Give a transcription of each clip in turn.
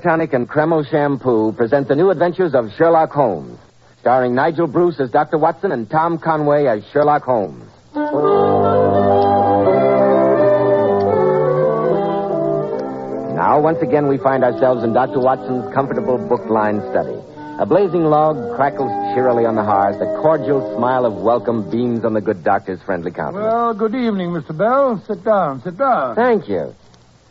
Tonic and Kreml Shampoo present the new adventures of Sherlock Holmes, starring Nigel Bruce as Dr. Watson and Tom Conway as Sherlock Holmes. Now, once again, we find ourselves in Dr. Watson's comfortable book-lined study. A blazing log crackles cheerily on the hearth. A cordial smile of welcome beams on the good doctor's friendly countenance. Well, good evening, Mr. Bell. Sit down. Thank you.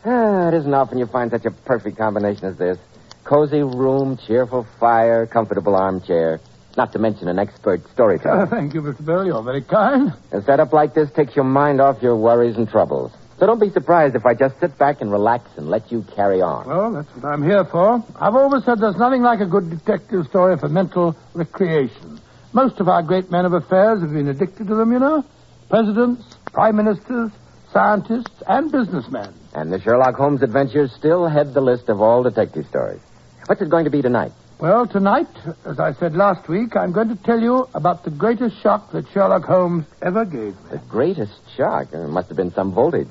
It isn't often you find such a perfect combination as this. Cozy room, cheerful fire, comfortable armchair. Not to mention an expert storyteller. Thank you, Mr. Bell. You're very kind. A setup like this takes your mind off your worries and troubles. So don't be surprised if I just sit back and relax and let you carry on. Well, that's what I'm here for. I've always said there's nothing like a good detective story for mental recreation. Most of our great men of affairs have been addicted to them, you know. Presidents, prime ministers, scientists, and businessmen. And the Sherlock Holmes adventures still head the list of all detective stories. What's it going to be tonight? Well, tonight, as I said last week, I'm going to tell you about the greatest shock that Sherlock Holmes ever gave me. The greatest shock? There must have been some voltage.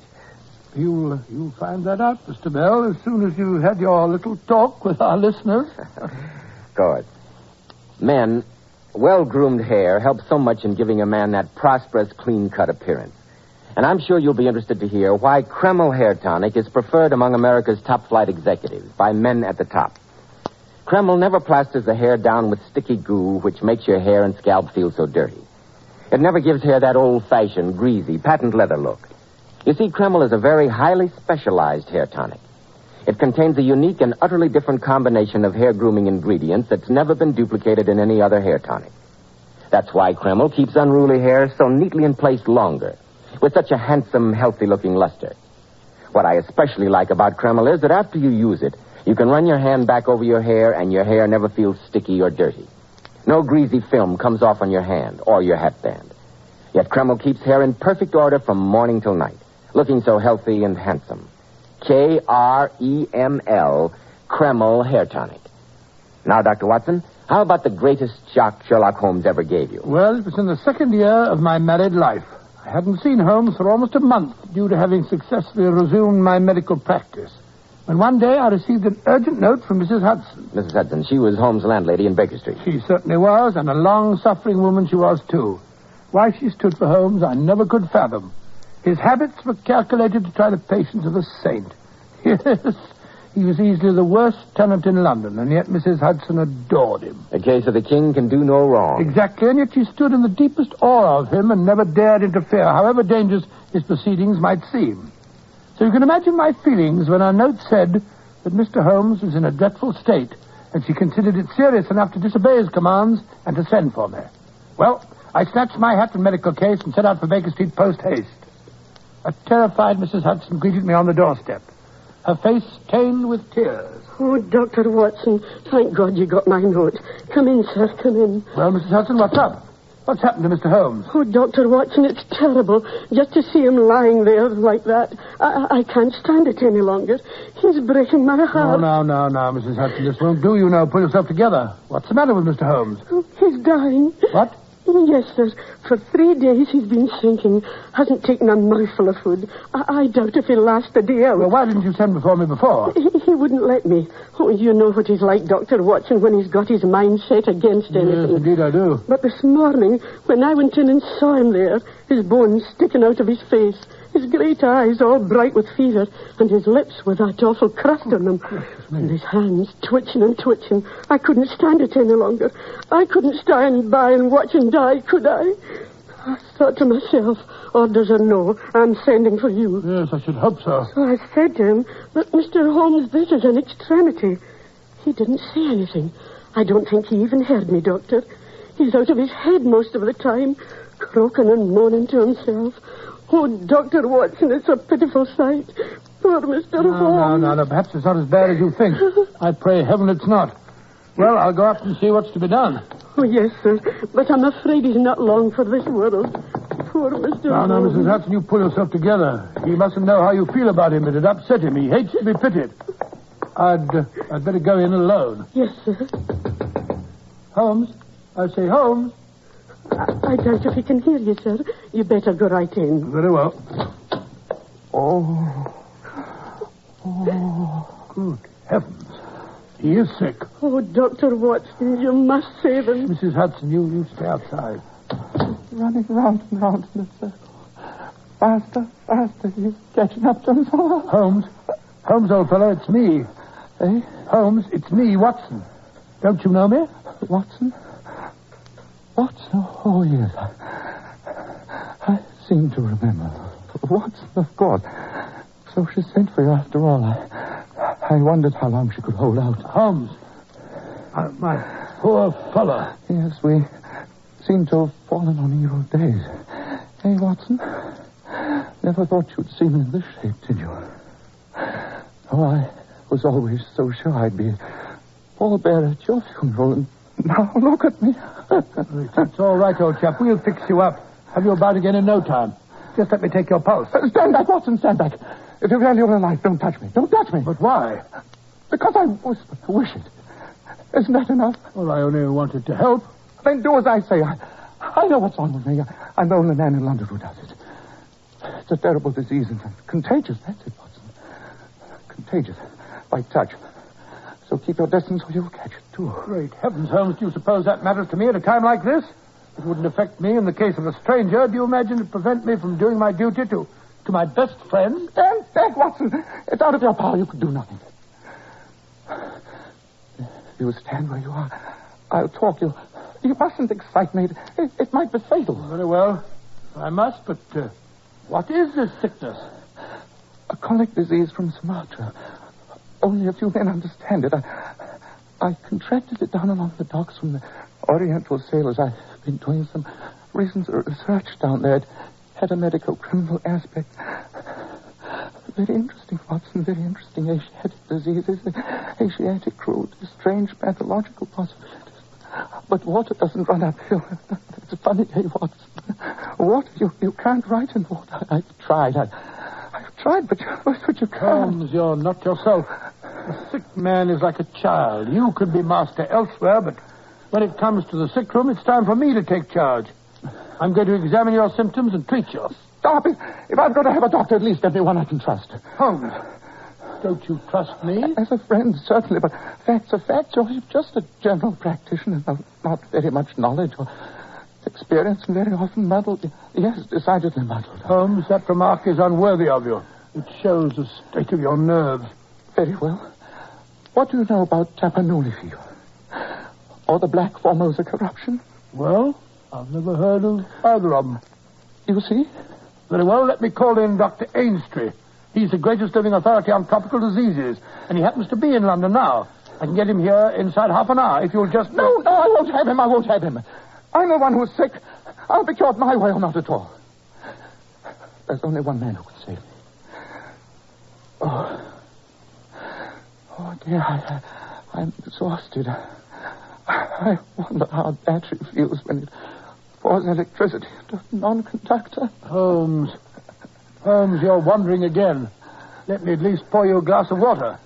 You'll find that out, Mr. Bell, as soon as you've had your little talk with our listeners. Good. Men, well-groomed hair helps so much in giving a man that prosperous, clean-cut appearance. And I'm sure you'll be interested to hear why Kreml Hair Tonic is preferred among America's top-flight executives by men at the top. Kreml never plasters the hair down with sticky goo, which makes your hair and scalp feel so dirty. It never gives hair that old-fashioned, greasy, patent leather look. You see, Kreml is a very highly specialized hair tonic. It contains a unique and utterly different combination of hair grooming ingredients that's never been duplicated in any other hair tonic. That's why Kreml keeps unruly hair so neatly in place longer, with such a handsome, healthy-looking luster. What I especially like about Kreml is that after you use it, you can run your hand back over your hair and your hair never feels sticky or dirty. No greasy film comes off on your hand or your hatband. Yet Kreml keeps hair in perfect order from morning till night, looking so healthy and handsome. Kreml, Kreml Hair Tonic. Now, Dr. Watson, how about the greatest shock Sherlock Holmes ever gave you? Well, it was in the second year of my married life. I hadn't seen Holmes for almost a month due to having successfully resumed my medical practice. When one day I received an urgent note from Mrs. Hudson. Mrs. Hudson, she was Holmes' landlady in Baker Street. She certainly was, and a long-suffering woman she was, too. Why she stood for Holmes, I never could fathom. His habits were calculated to try the patience of a saint. Yes, he was easily the worst tenant in London, and yet Mrs. Hudson adored him. A case of the king can do no wrong. Exactly, and yet she stood in the deepest awe of him and never dared interfere, however dangerous his proceedings might seem. So you can imagine my feelings when our note said that Mr. Holmes was in a dreadful state, and she considered it serious enough to disobey his commands and to send for me. Well, I snatched my hat and medical case and set out for Baker Street post-haste. A terrified Mrs. Hudson greeted me on the doorstep, her face stained with tears. Oh, Dr. Watson, thank God you got my note. Come in, sir, come in. Well, Mrs. Hudson, what's up? What's happened to Mr. Holmes? Oh, Dr. Watson, it's terrible. Just to see him lying there like that. I can't stand it any longer. He's breaking my heart. No, Mrs. Hudson. This won't do, you know. Pull yourself together. What's the matter with Mr. Holmes? Oh, he's dying. What? Yes, sir. For 3 days he's been sinking. Hasn't taken a mouthful of food. I doubt if he'll last a day out. Well, why didn't you send for me before? He wouldn't let me. Oh, you know what he's like, Dr. Watson, when he's got his mind set against anything. Yes, indeed I do. But this morning, when I went in and saw him there, his bones sticking out of his face, his great eyes all bright with fever, and his lips with that awful crust on them, and his hands twitching and twitching, I couldn't stand it any longer. I couldn't stand by and watch him die, could I? I thought to myself, orders or no, I'm sending for you. Yes, I should hope so. So I said to him, but Mr. Holmes, this is an extremity. He didn't say anything. I don't think he even heard me, Doctor. He's out of his head most of the time, croaking and moaning to himself. Oh, Dr. Watson, it's a pitiful sight. Poor Mr. Holmes. No. Perhaps it's not as bad as you think. I pray heaven it's not. Well, I'll go up and see what's to be done. Oh, yes, sir. But I'm afraid he's not long for this world. Poor Mr. Holmes. No, Mrs. Hudson, you pull yourself together. He mustn't know how you feel about him. It'd upset him. He hates to be pitied. I'd better go in alone. Yes, sir. Holmes? I say, Holmes. I doubt if he can hear you, sir. You better go right in. Very well. Oh. Good heavens. He is sick. Oh, Dr. Watson, you must save him. Mrs. Hudson, you stay outside. Running round and round in a circle. Faster, faster. He's catching up to us all. Holmes, old fellow, it's me. Eh? Holmes, it's me, Watson. Don't you know me? Watson? Watson? Oh, yes. I seem to remember. Watson, of course. So she sent for you after all. I wondered how long she could hold out. Holmes. My poor fellow. Yes, we seem to have fallen on evil days. Hey, Watson? Never thought you'd see me in this shape, did you? Oh, I was always so sure I'd be pallbearer at your funeral, and now look at me. It's all right, old chap. We'll fix you up. Have you about again in no time. Just let me take your pulse. Stand back, Watson, stand back. If you're really alive, don't touch me. Don't touch me. But why? Because I wish it. Isn't that enough? Well, I only wanted to help. Then do as I say. I know what's wrong with me. I'm the only man in London who does it. It's a terrible disease and contagious. That's it, Watson. Contagious. By touch. So keep your distance or you'll catch it, too. Great heavens, Holmes, do you suppose that matters to me at a time like this? It wouldn't affect me in the case of a stranger. Do you imagine it prevent me from doing my duty to my best friend? Stand back, Watson. It's out of your power. You can do nothing. You stand where you are. I'll talk. You mustn't excite me. It might be fatal. Very well. I must, but what is this sickness? A colic disease from Sumatra. Only a few men understand it. I contracted it down along the docks from the Oriental sailors. I've been doing some recent research down there. It had a medico-criminal aspect. Very interesting, Watson. Very interesting. Asiatic diseases, Asiatic root, strange pathological possibilities. But water doesn't run uphill. It's funny, hey, Watson. Water, you can't write in water. I've tried, but you can't. Holmes, you're not yourself. A sick man is like a child. You could be master elsewhere, but when it comes to the sick room, it's time for me to take charge. I'm going to examine your symptoms and treat you. Stop it. If I'm going to have a doctor, at least get me one I can trust. Holmes, don't you trust me? As a friend, certainly, but facts are facts. You're just a general practitioner, not very much knowledge or experience, and very often muddled. Yes, decidedly muddled. Holmes, that remark is unworthy of you. It shows the state of your nerves. Very well. What do you know about Tapanuli fever? Or the Black Formosa corruption? Well, I've never heard of either of them. You see? Very well, let me call in Dr. Ainstree. He's the greatest living authority on tropical diseases, and he happens to be in London now. I can get him here inside half an hour if you'll just... No, I won't have him. I'm the one who's sick. I'll be cured my way or not at all. There's only one man who can save me. Oh, dear, I'm exhausted. I wonder how a battery feels when it pours electricity into a non-conductor. Holmes, you're wandering again. Let me at least pour you a glass of water.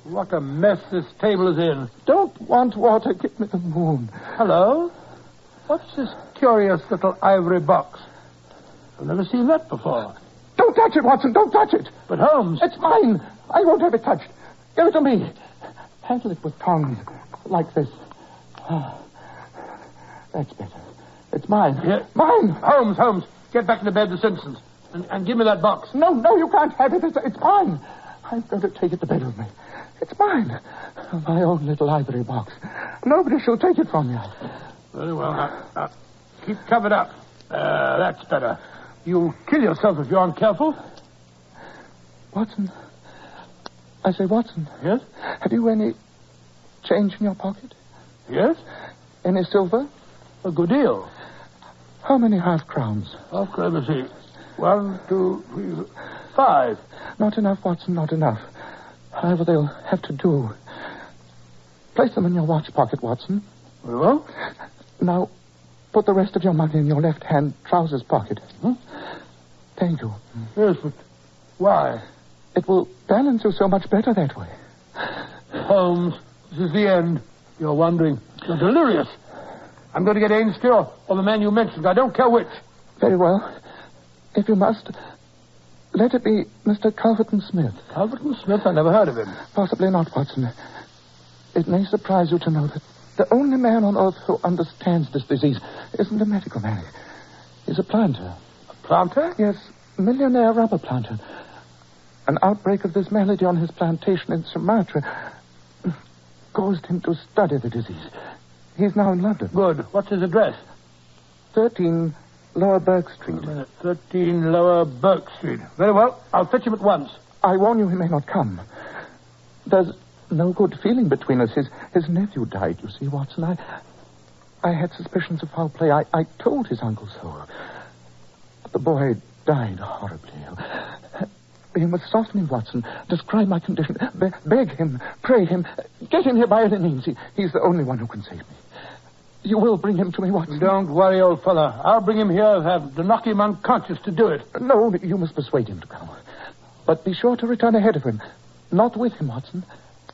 What a mess this table is in. Don't want water. Give me the moon. Hello? What's this curious little ivory box? I've never seen that before. Don't touch it, Watson. Don't touch it. But, Holmes... It's mine. I won't have it touched. Give it to me. Handle it with tongs. Like this. That's better. It's mine. Yeah. Mine. Holmes, get back into bed, the Simpsons. And give me that box. No, you can't have it. It's mine. I'm going to take it to bed with me. It's mine. My own little ivory box. Nobody shall take it from me. Very well. Now, keep covered up. That's better. You'll kill yourself if you aren't careful. Watson. I say, Watson. Yes? Have you any change in your pocket? Yes? Any silver? A good deal. How many half-crowns? Let me see. 1, 2, 3, 5. Not enough, Watson, not enough. However, they'll have to do. Place them in your watch pocket, Watson. Very well. Now, put the rest of your money in your left-hand trousers pocket. Thank you. Yes, but why? It will balance you so much better that way. Holmes, this is the end. You're wondering. You're delirious. I'm going to get Ainstree or the man you mentioned. I don't care which. Very well. If you must, let it be Mr. Culverton Smith. Culverton Smith? I never heard of him. Possibly not, Watson. It may surprise you to know that the only man on earth who understands this disease isn't a medical man. He's a planter. A planter? Yes, millionaire rubber planter. An outbreak of this malady on his plantation in Sumatra caused him to study the disease. He's now in London. Good. What's his address? 13 Lower Burke Street. 13 Lower Burke Street. Very well. I'll fetch him at once. I warn you, he may not come. There's no good feeling between us. His nephew died, you see, Watson. I had suspicions of foul play. I told his uncle so. But the boy died horribly. You must soften him, Watson. Describe my condition. Beg him. Pray him. Get him here by any means. He's the only one who can save me. You will bring him to me, Watson. Don't worry, old fellow. I'll bring him here and have to knock him unconscious to do it. No, you must persuade him to come. But be sure to return ahead of him. Not with him, Watson.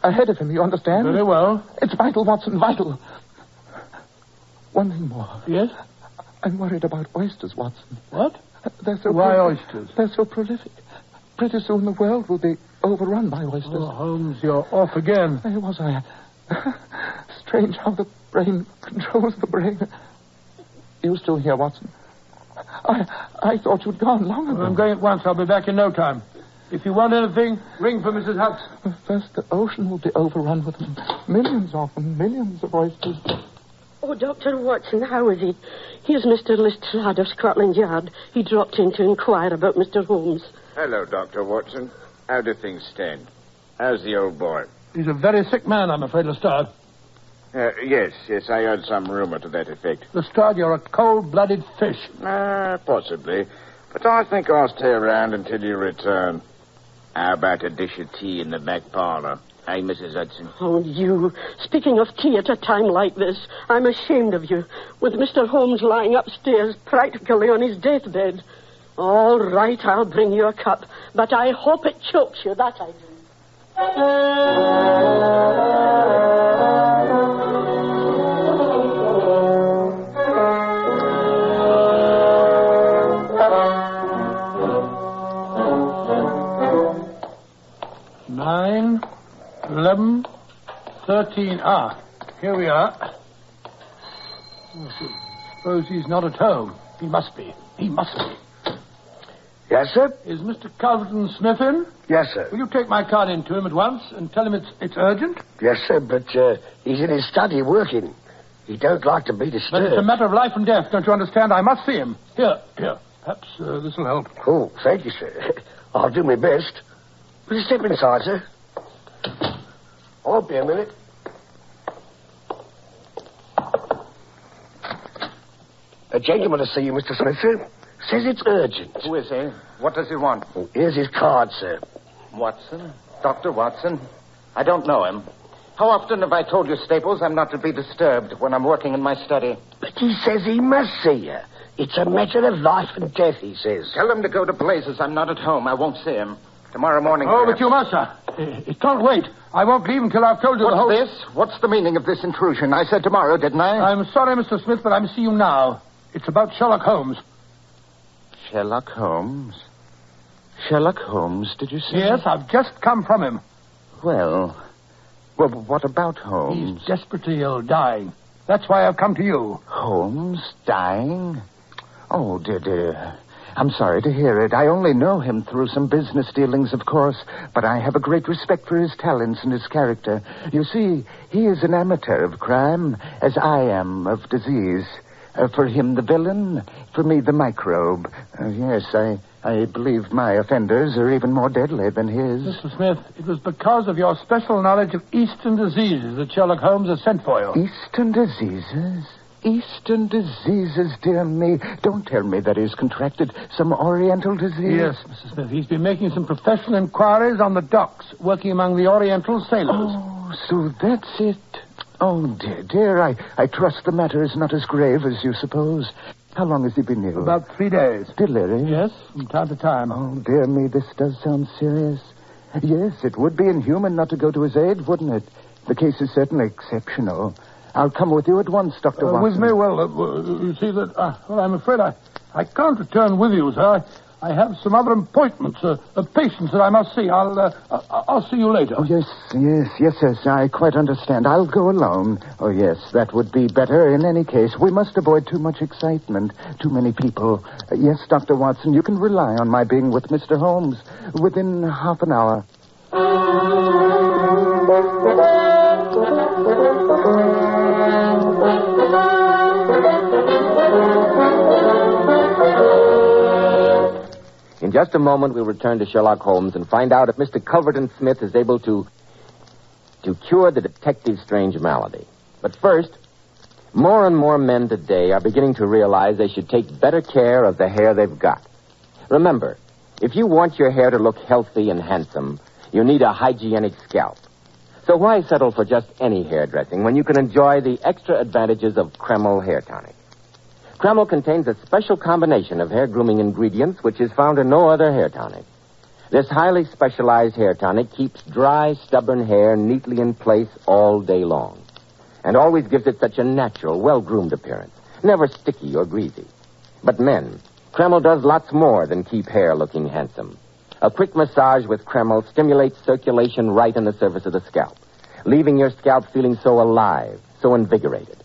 Ahead of him, you understand? Very well. It's vital, Watson, vital. One thing more. Yes? I'm worried about oysters, Watson. What? Why oysters? They're so prolific. Pretty soon the world will be overrun by oysters. Oh, Holmes, you're off again. There was I. Strange how the brain controls the brain. You still here, Watson? I thought you'd gone long ago. Well, I'm going at once. I'll be back in no time. If you want anything, ring for Mrs. Hudson. First, the ocean will be overrun with them. Millions of them, millions of oysters. Oh, Dr. Watson, how is he? Here's Mr. Lestrade of Scotland Yard. He dropped in to inquire about Mr. Holmes. Hello, Dr. Watson. How do things stand? How's the old boy? He's a very sick man, I'm afraid, Lestrade. Yes, I heard some rumor to that effect. Lestrade, you're a cold-blooded fish. Possibly. But I think I'll stay around until you return. How about a dish of tea in the back parlor? Hey, Mrs. Hudson. Oh, you. Speaking of tea at a time like this, I'm ashamed of you. With Mr. Holmes lying upstairs practically on his deathbed. All right, I'll bring you a cup. But I hope it chokes you, that I do. 9, 11, 13. Here we are. Suppose he's not at home. He must be. Yes, sir? Is Mr. Calverton Smith in? Yes, sir. Will you take my card in to him at once and tell him it's urgent? Yes, sir, but he's in his study working. He don't like to be disturbed. But it's a matter of life and death, don't you understand? I must see him. Here. Perhaps this will help. Oh, thank you, sir. I'll do my best. Will you step inside, sir? I won't be a minute. A gentleman to see you, Mr. Smith, sir. Says it's urgent. Who is he? What does he want? Oh, here's his card, sir. Watson? Dr. Watson? I don't know him. How often have I told you, Staples, I'm not to be disturbed when I'm working in my study? But he says he must see you. It's a matter of life and death, he says. Tell him to go to blazes. I'm not at home. I won't see him. Tomorrow morning. Oh, perhaps. but you must, sir. It can't wait. I won't leave until I've told you the whole... What's this? What's the meaning of this intrusion? I said tomorrow, didn't I? I'm sorry, Mr. Smith, but I'm seeing you now. It's about Sherlock Holmes. Sherlock Holmes? Sherlock Holmes, did you say? Yes, I've just come from him. Well, what about Holmes? He's desperately ill, dying. That's why I've come to you. Holmes dying? Oh, dear. I'm sorry to hear it. I only know him through some business dealings, of course, but I have a great respect for his talents and his character. You see, he is an amateur of crime, as I am of disease. For him, the villain. For me, the microbe. Yes, I believe my offenders are even more deadly than his. Mr. Smith, it was because of your special knowledge of Eastern diseases that Sherlock Holmes has sent for you. Eastern diseases? Eastern diseases, dear me. Don't tell me that he's contracted some Oriental disease. Yes, Mr. Smith. He's been making some professional inquiries on the docks, working among the Oriental sailors. Oh, so that's it. Oh, dear, I trust the matter is not as grave as you suppose. How long has he been ill? About 3 days. Delirious? Yes, from time to time. Oh, dear me, this does sound serious. Yes, it would be inhuman not to go to his aid, wouldn't it? The case is certainly exceptional. I'll come with you at once, Dr. Watson. With me? Well, you see that... I'm afraid I can't return with you, sir. I have some other appointments, of patients that I must see. I'll see you later. Oh, yes, I quite understand. I'll go alone. Oh, yes, that would be better in any case. We must avoid too much excitement, too many people. Yes, Dr. Watson, you can rely on my being with Mr. Holmes within half an hour. In just a moment, we'll return to Sherlock Holmes and find out if Mr. Culverton Smith is able to cure the detective's strange malady. But first, more and more men today are beginning to realize they should take better care of the hair they've got. Remember, if you want your hair to look healthy and handsome, you need a hygienic scalp. So why settle for just any hairdressing when you can enjoy the extra advantages of Kreml Hair Tonic? Kreml contains a special combination of hair grooming ingredients which is found in no other hair tonic. This highly specialized hair tonic keeps dry, stubborn hair neatly in place all day long and always gives it such a natural, well-groomed appearance, never sticky or greasy. But men, Kreml does lots more than keep hair looking handsome. A quick massage with Kreml stimulates circulation right in the surface of the scalp, leaving your scalp feeling so alive, so invigorated.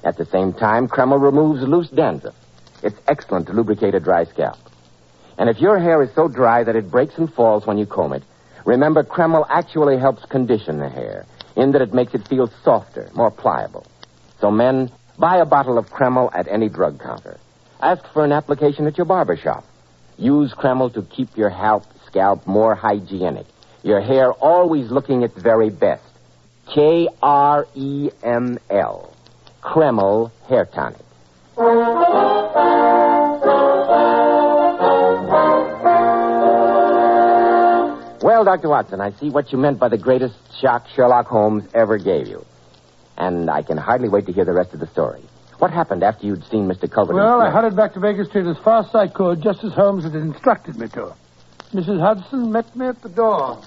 At the same time, Kreml removes loose dandruff. It's excellent to lubricate a dry scalp. And if your hair is so dry that it breaks and falls when you comb it, remember Kreml actually helps condition the hair, in that it makes it feel softer, more pliable. So men, buy a bottle of Kreml at any drug counter. Ask for an application at your barber shop. Use Kreml to keep your scalp more hygienic, your hair always looking its very best. Kreml. Kreml Hair Tonic. Well, Dr. Watson, I see what you meant by the greatest shock Sherlock Holmes ever gave you. And I can hardly wait to hear the rest of the story. What happened after you'd seen Mr. Culverton? Well, I hurried back to Baker Street as fast as I could, just as Holmes had instructed me to. Mrs. Hudson met me at the door.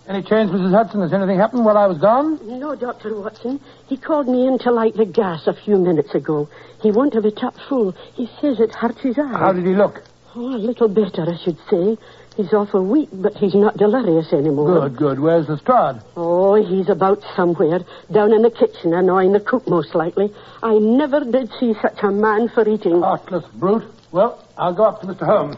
Any change, Mrs. Hudson? Has anything happened while I was gone? No, Dr. Watson. He called me in to light the gas a few minutes ago. He won't have it up full. He says it hurts his eyes. How did he look? Oh, a little better, I should say. He's awful weak, but he's not delirious anymore. Good. Where's Lestrade? Oh, he's about somewhere. Down in the kitchen, annoying the cook, most likely. I never did see such a man for eating. Heartless brute. Well, I'll go up to Mr. Holmes.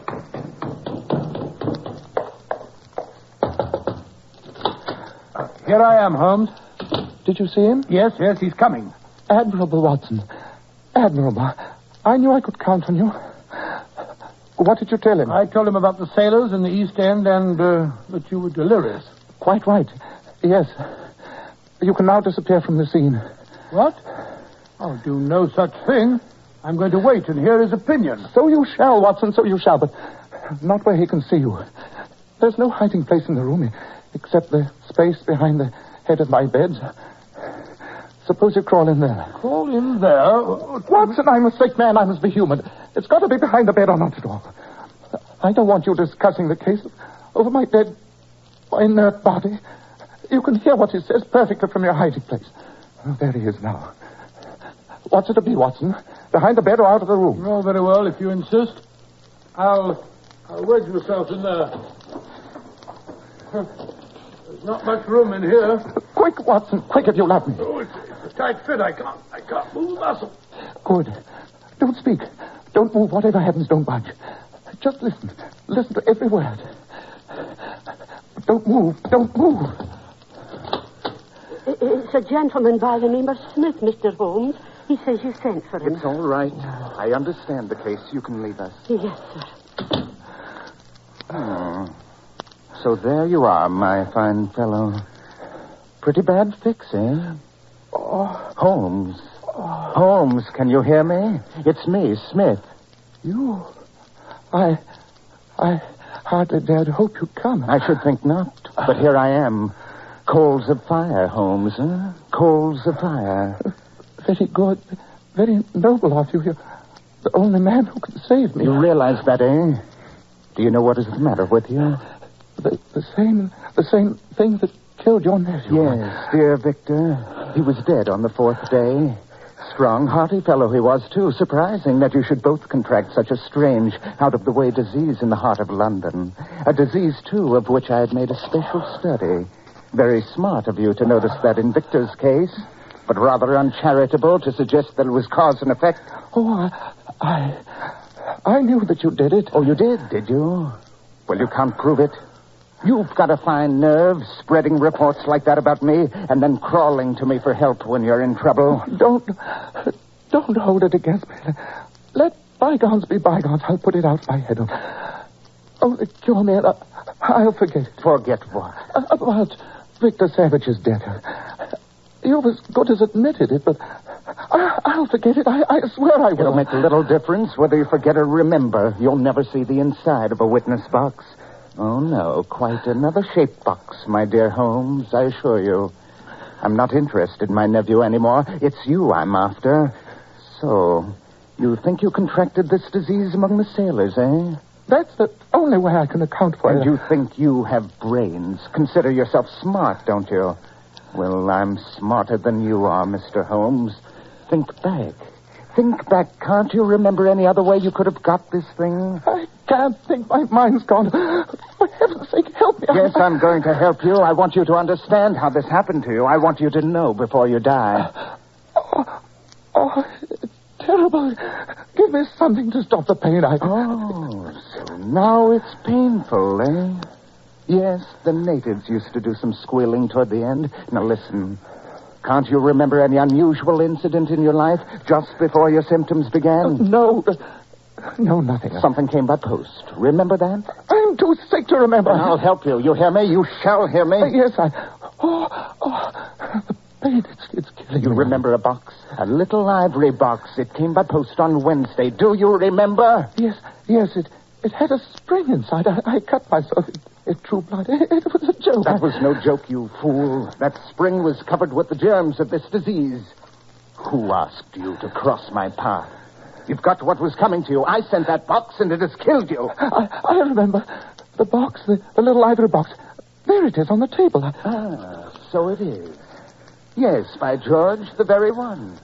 Here I am, Holmes. Did you see him? Yes, he's coming. Admirable, Watson. Admirable. I knew I could count on you. What did you tell him? I told him about the sailors in the East End and that you were delirious. Quite right. Yes. You can now disappear from the scene. What? I'll do no such thing. I'm going to wait and hear his opinion. So you shall, Watson, so you shall, but not where he can see you. There's no hiding place in the room except the space behind the head of my bed. Suppose you crawl in there. Crawl in there? Watson, I'm a sick man. I must be human. It's got to be behind the bed or not at all. I don't want you discussing the case over my dead, inert body. You can hear what he says perfectly from your hiding place. Oh, there he is now. What's it to be, Watson? Behind the bed or out of the room? Oh, very well, if you insist. I'll wedge myself in there. There's not much room in here. Quick, Watson. Quick, if you love me. Oh, it's a tight fit. I can't move a muscle. Good. Don't speak. Don't move. Whatever happens, don't budge. Just listen. Listen to every word. Don't move. Don't move. It's a gentleman by the name of Smith, Mr. Holmes. He says you sent for him. It's all right. I understand the case. You can leave us. Yes, sir. Oh. So there you are, my fine fellow. Pretty bad fix, eh? Oh. Holmes. Oh. Holmes, can you hear me? It's me, Smith. You? I hardly dared hope you'd come. I should think not. But here I am. Coals of fire, Holmes, huh? Coals of fire. Very good. Very noble of you. You're the only man who can save me. You realize that, eh? Do you know what is the matter with you? The same thing that killed your nephew. Yes, dear Victor. He was dead on the 4th day. strong, hearty fellow he was, too. Surprising that you should both contract such a strange, out-of-the-way disease in the heart of London. A disease, too, of which I had made a special study. Very smart of you to notice that in Victor's case, but rather uncharitable to suggest that it was cause and effect. Oh, I knew that you did it. Oh, you did you? Well, you can't prove it. You've got a fine nerve, spreading reports like that about me, and then crawling to me for help when you're in trouble. Don't hold it against me. Let bygones be bygones. I'll put it out of my head. Only cure me and I'll forget it. Forget what? About Victor Savage's death. You've as good as admitted it, but I'll forget it. I swear I will. It'll make little difference whether you forget or remember. You'll never see the inside of a witness box. Oh, no, quite another shaped box, my dear Holmes, I assure you. I'm not interested in my nephew anymore. It's you I'm after. So, you think you contracted this disease among the sailors, eh? That's the only way I can account for it. And you think you have brains. Consider yourself smart, don't you? Well, I'm smarter than you are, Mr. Holmes. Think back. Think back. Can't you remember any other way you could have got this thing? I can't think. My mind's gone. For heaven's sake, help me. Yes, I'm going to help you. I want you to understand how this happened to you. I want you to know before you die. Oh, it's terrible. Give me something to stop the pain. Oh, so now it's painful, eh? Yes, the natives used to do some squealing toward the end. Now listen. Can't you remember any unusual incident in your life just before your symptoms began? No, nothing. Something came by post. Remember that? I'm too sick to remember. I'll help you. You hear me? You shall hear me. Yes, the pain, it's killing You me. remember a box? A little ivory box. It came by post on Wednesday. Do you remember? Yes, it had a spring inside. I cut myself. It drew blood. It was a joke. That was no joke, you fool. That spring was covered with the germs of this disease. Who asked you to cross my path? You've got what was coming to you. I sent that box, and it has killed you. I remember. The box, the little ivory box. There it is on the table. So it is. Yes, by George, the very one.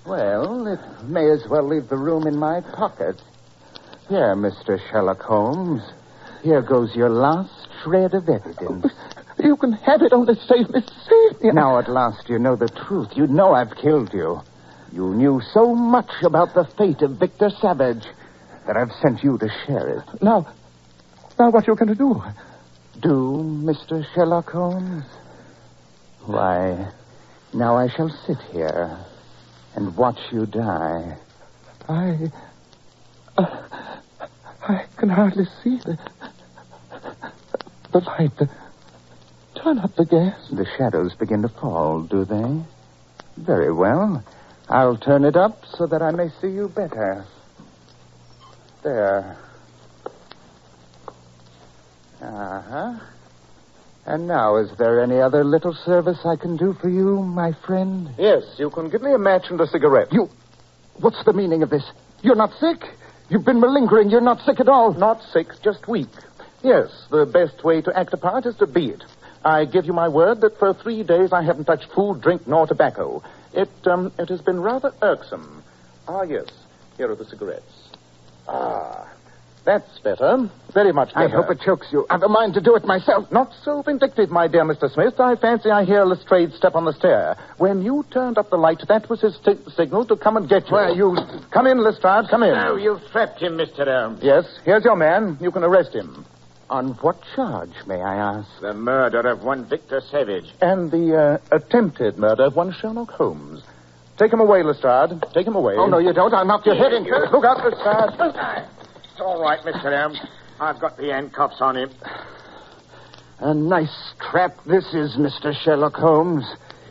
Well, it may as well leave the room in my pocket. Here, Mr. Sherlock Holmes. Here goes your last shred of evidence. You can have it, only save me. Save me. Now, at last, you know the truth. You know I've killed you. You knew so much about the fate of Victor Savage that I've sent you to share it. Now what are you going to do? Do, Mr. Sherlock Holmes? Why, now I shall sit here and watch you die. I can hardly see the light. Turn up the gas. The shadows begin to fall, do they? Very well. I'll turn it up so that I may see you better. There. Uh-huh. And now, is there any other little service I can do for you, my friend? Yes, you can give me a match and a cigarette. What's the meaning of this? You're not sick? You've been malingering. You're not sick at all. Not sick, just weak. Yes, the best way to act a part is to be it. I give you my word that for 3 days I haven't touched food, drink, nor tobacco. It has been rather irksome. Ah, yes. Here are the cigarettes. Ah, that's better. Very much better. I hope it chokes you. I've a mind to do it myself. Not so vindictive, my dear Mr. Smith. I fancy I hear Lestrade's step on the stair. When you turned up the light, that was his signal to come and get you. Well, you... Come in, Lestrade, come in. Oh, you've trapped him, Mr. Holmes. Yes, here's your man. You can arrest him. On what charge, may I ask? The murder of one Victor Savage. And the attempted murder of one Sherlock Holmes. Take him away, Lestrade. Take him away. Oh, no, you don't. I'll knock your head in. Look out, Lestrade. It's all right, Mr. Holmes. I've got the handcuffs on him. A nice trap this is, Mr. Sherlock Holmes.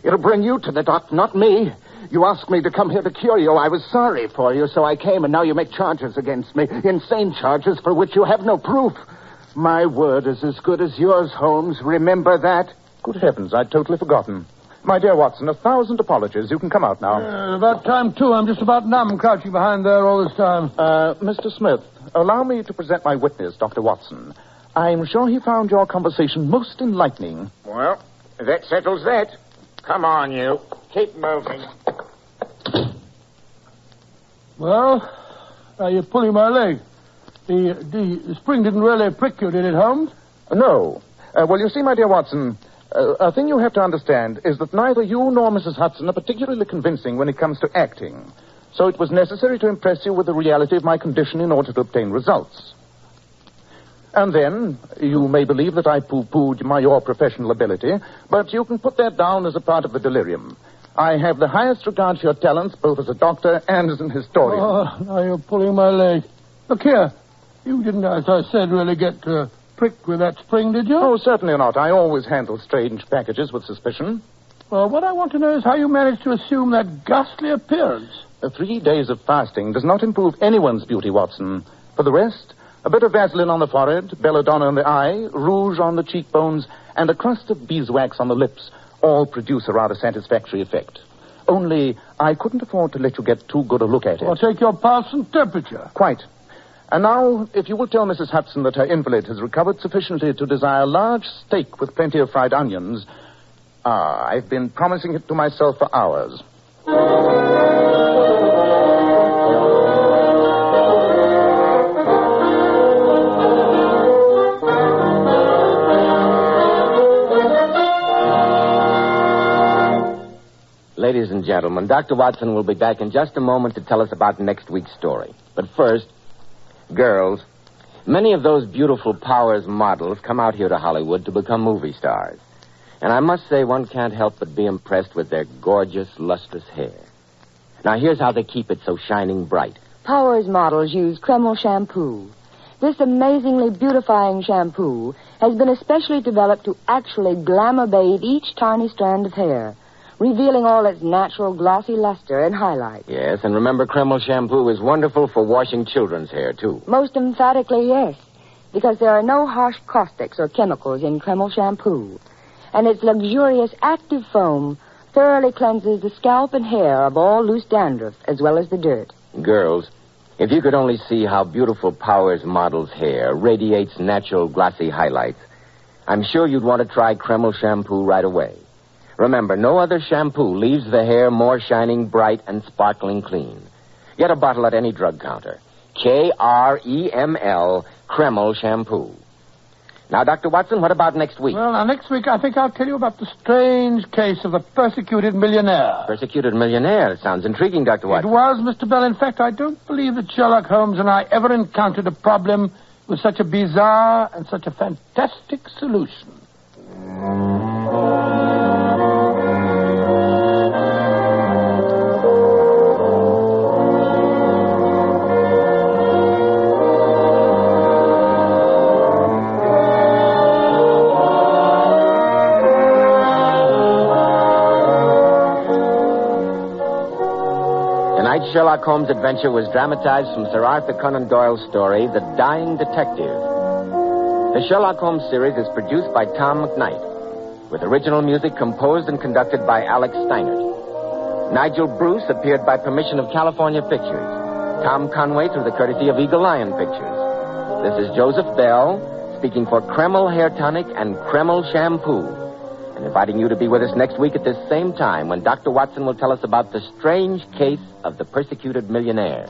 It'll bring you to the dock, not me. You asked me to come here to cure you. I was sorry for you, so I came, and now you make charges against me. Insane charges for which you have no proof. My word is as good as yours, Holmes. Remember that? Good heavens, I'd totally forgotten. My dear Watson, 1,000 apologies. You can come out now. About time, too. I'm just about numb, crouching behind there all this time. Mr. Smith, allow me to present my witness, Dr. Watson. I'm sure he found your conversation most enlightening. Well, that settles that. Come on, you. Keep moving. Well, you're pulling my leg. The spring didn't really prick you, did it, Holmes? No. Well, you see, my dear Watson, a thing you have to understand is that neither you nor Mrs. Hudson are particularly convincing when it comes to acting. So it was necessary to impress you with the reality of my condition in order to obtain results. And then, you may believe that I pooh-poohed your professional ability, but you can put that down as a part of the delirium. I have the highest regard for your talents, both as a doctor and as an historian. Oh, now you're pulling my leg. Look here. You didn't, as I said, really get pricked with that spring, did you? Oh, certainly not. I always handle strange packages with suspicion. Well, what I want to know is how you managed to assume that ghastly appearance. 3 days of fasting does not improve anyone's beauty, Watson. For the rest, a bit of Vaseline on the forehead, belladonna in the eye, rouge on the cheekbones, and a crust of beeswax on the lips all produce a rather satisfactory effect. Only, I couldn't afford to let you get too good a look at it. I'll take your pulse and temperature. Quite. And now, if you will tell Mrs. Hudson that her invalid has recovered sufficiently to desire a large steak with plenty of fried onions. I've been promising it to myself for hours. Ladies and gentlemen, Dr. Watson will be back in just a moment to tell us about next week's story. But first, girls, many of those beautiful Powers models come out here to Hollywood to become movie stars. And I must say one can't help but be impressed with their gorgeous, lustrous hair. Now, here's how they keep it so shining bright. Powers models use Kreml shampoo. This amazingly beautifying shampoo has been especially developed to actually glamour bathe each tiny strand of hair, revealing all its natural glossy luster and highlight. Yes, and remember, Kreml shampoo is wonderful for washing children's hair, too. Most emphatically, yes, because there are no harsh caustics or chemicals in Kreml shampoo. And its luxurious active foam thoroughly cleanses the scalp and hair of all loose dandruff, as well as the dirt. Girls, if you could only see how beautiful Powers model's hair radiates natural glossy highlights, I'm sure you'd want to try Kreml shampoo right away. Remember, no other shampoo leaves the hair more shining bright and sparkling clean. Get a bottle at any drug counter. Kreml, Kreml shampoo. Now, Dr. Watson, what about next week? Well, now, next week I think I'll tell you about the strange case of the persecuted millionaire. Persecuted millionaire? Sounds intriguing, Dr. Watson. It was, Mr. Bell. In fact, I don't believe that Sherlock Holmes and I ever encountered a problem with such a bizarre and such a fantastic solution. Tonight's Sherlock Holmes adventure was dramatized from Sir Arthur Conan Doyle's story, The Dying Detective. The Sherlock Holmes series is produced by Tom McKnight, with original music composed and conducted by Alex Steinert. Nigel Bruce appeared by permission of California Pictures. Tom Conway through the courtesy of Eagle Lion Pictures. This is Joseph Bell, speaking for Kreml Hair Tonic and Kreml Shampoo, and inviting you to be with us next week at this same time when Dr. Watson will tell us about the strange case of the persecuted millionaire.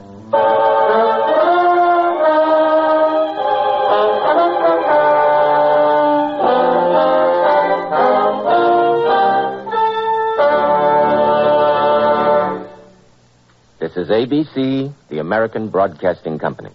This is ABC, the American Broadcasting Company.